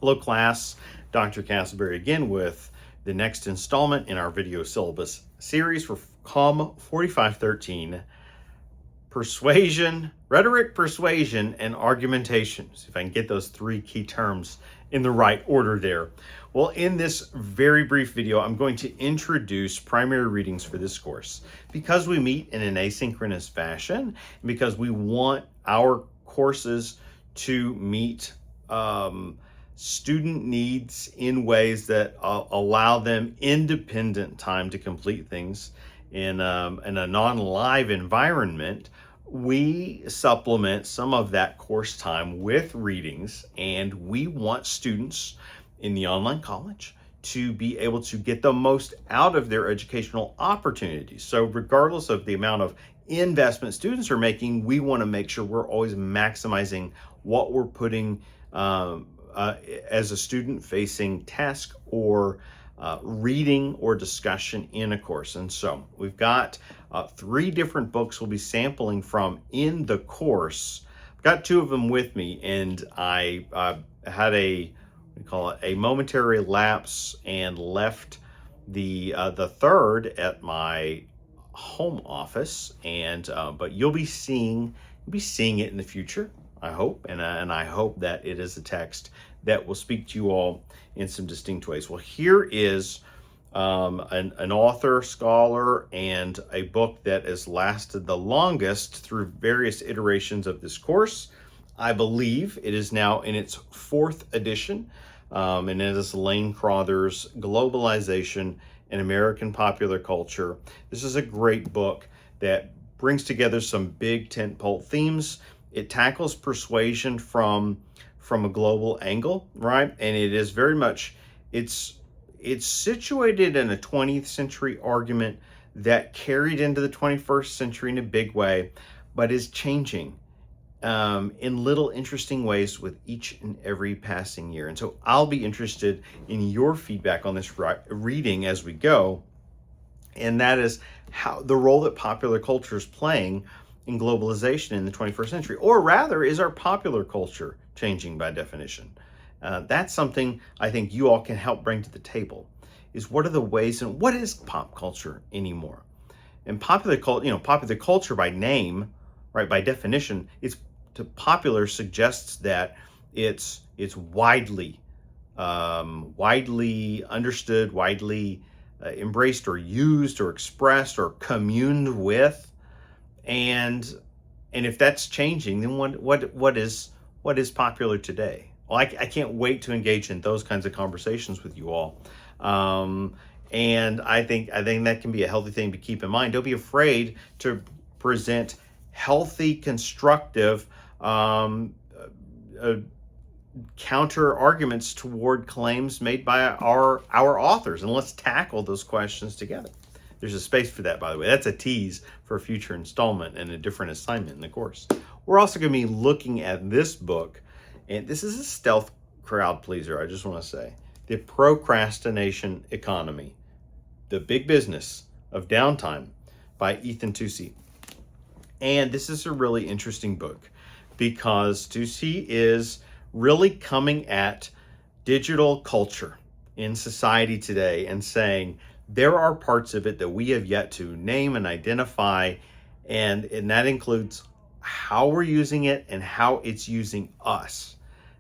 Hello class, Dr. Castleberry again with the next installment in our video syllabus series for COMM4513, Persuasion, Rhetoric, Persuasion, and Argumentation. See if I can get those three key terms in the right order there. Well, in this very brief video, I'm going to introduce primary readings for this course. Because we meet in an asynchronous fashion, and because we want our courses to meet student needs in ways that allow them independent time to complete things in a non-live environment, we supplement some of that course time with readings, and we want students in the online college to be able to get the most out of their educational opportunities. So regardless of the amount of investment students are making, we want to make sure we're always maximizing what we're putting as a student-facing task or reading or discussion in a course. And so we've got three different books we'll be sampling from in the course. I've got two of them with me, and I had a momentary lapse and left the third at my home office, and but you'll be seeing it in the future, I hope, and I hope that it is a text that will speak to you all in some distinct ways. Well, here is an author, scholar, and a book that has lasted the longest through various iterations of this course. I believe it is now in its fourth edition, and it is Lane Crother's Globalization in American Popular Culture. This is a great book that brings together some big tentpole themes. It tackles persuasion from a global angle, right? And it is very much, it's situated in a 20th century argument that carried into the 21st century in a big way, but is changing in little interesting ways with each and every passing year. And so I'll be interested in your feedback on this reading as we go, and that is how the role that popular culture is playing in globalization in the 21st century, or rather, is our popular culture changing by definition? That's something I think you all can help bring to the table, is what are the ways, and what is pop culture anymore? And popular culture by name, right, by definition, popular suggests that it's widely understood, widely embraced or used or expressed or communed with. And if that's changing, then what is popular today? Well, I can't wait to engage in those kinds of conversations with you all. And I think that can be a healthy thing to keep in mind. Don't be afraid to present healthy, constructive counter arguments toward claims made by our authors, and let's tackle those questions together. There's a space for that, by the way. That's a tease for a future installment and a different assignment in the course. We're also going to be looking at this book, and this is a stealth crowd pleaser, I just want to say. The Procrastination Economy, The Big Business of Downtime by Ethan Tucci. And this is a really interesting book because Tucci is really coming at digital culture in society today and saying, there are parts of it that we have yet to name and identify, and that includes how we're using it and how it's using us.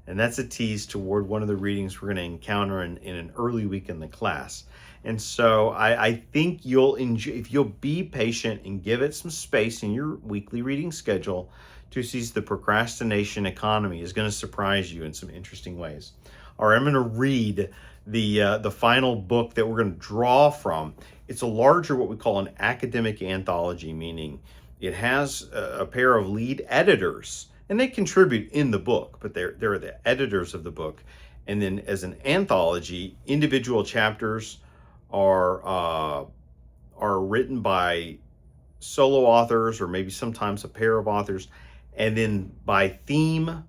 And that's a tease toward one of the readings we're going to encounter in an early week in the class. And so I think you'll enjoy, if you'll be patient and give it some space in your weekly reading schedule. Tucci's The Procrastination Economy is going to surprise you in some interesting ways. All right, I'm going to read the final book that we're going to draw from. It's a larger, what we call an academic anthology, meaning it has a pair of lead editors, and they contribute in the book, but they're the editors of the book. And then as an anthology, individual chapters are written by solo authors, or maybe sometimes a pair of authors, and then by theme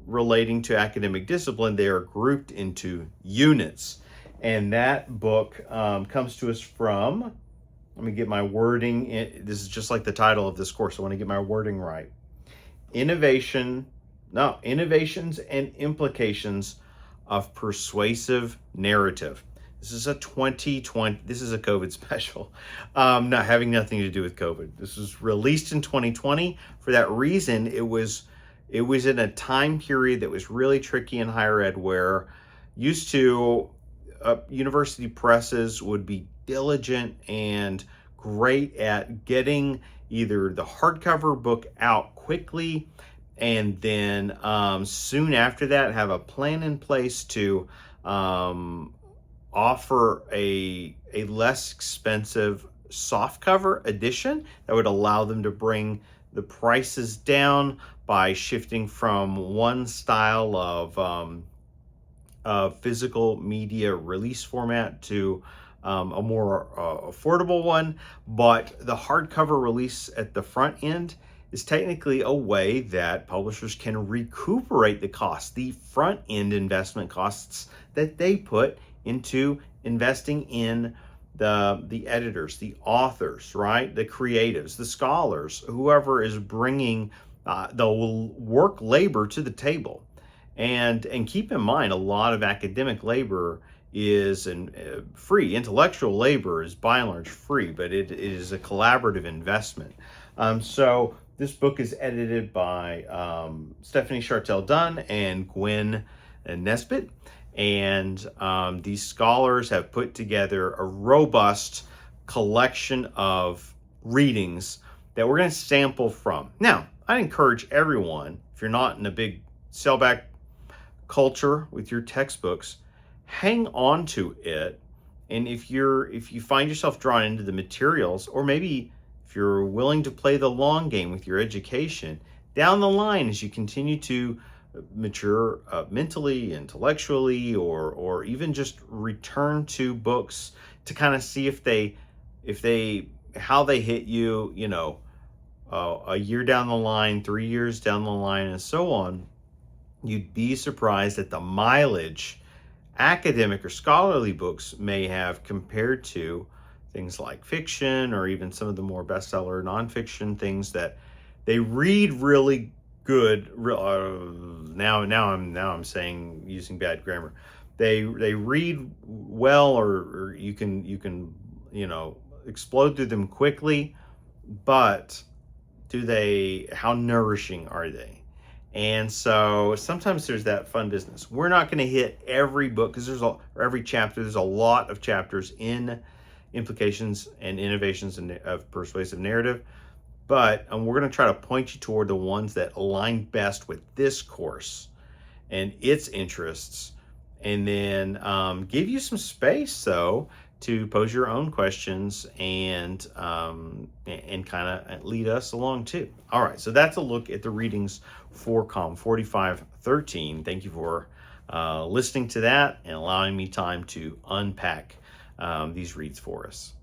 relating to academic discipline, they are grouped into units. And that book comes to us from, let me get my wording. This is just like the title of this course. I want to get my wording right. Innovations and Implications of Persuasive Narrative. This is a 2020, this is a COVID special, not having nothing to do with COVID. This was released in 2020. For that reason, it was in a time period that was really tricky in higher ed, where used to university presses would be diligent and great at getting either the hardcover book out quickly, and then soon after that have a plan in place to offer a less expensive softcover edition that would allow them to bring the prices down by shifting from one style of physical media release format to a more affordable one. But the hardcover release at the front end is technically a way that publishers can recuperate the costs, the front end investment costs that they put into investing in the editors, the authors, right? The creatives, the scholars, whoever is bringing the work labor to the table. And keep in mind, a lot of academic labor is free. Intellectual labor is by and large free, but it is a collaborative investment. So this book is edited by Stephanie Chartel Dunn and Gwen Nesbitt. And these scholars have put together a robust collection of readings that we're going to sample from. Now, I encourage everyone, if you're not in a big sellback culture with your textbooks, hang on to it. And if you find yourself drawn into the materials, or maybe if you're willing to play the long game with your education, down the line as you continue to mature mentally, intellectually, or even just return to books to kind of see how they hit you, a year down the line, 3 years down the line, and so on, you'd be surprised at the mileage academic or scholarly books may have compared to things like fiction, or even some of the more bestseller nonfiction things that they read really good. Now I'm saying, using bad grammar, they read well, or you can explode through them quickly, but how nourishing are they? And so sometimes there's that fun business. We're not going to hit every book, because every chapter, there's a lot of chapters in Implications and Innovations of Persuasive Narrative, but we're going to try to point you toward the ones that align best with this course and its interests, and then give you some space, though, to pose your own questions and kind of lead us along too. All right, so that's a look at the readings for COMM4513. Thank you for listening to that and allowing me time to unpack these reads for us.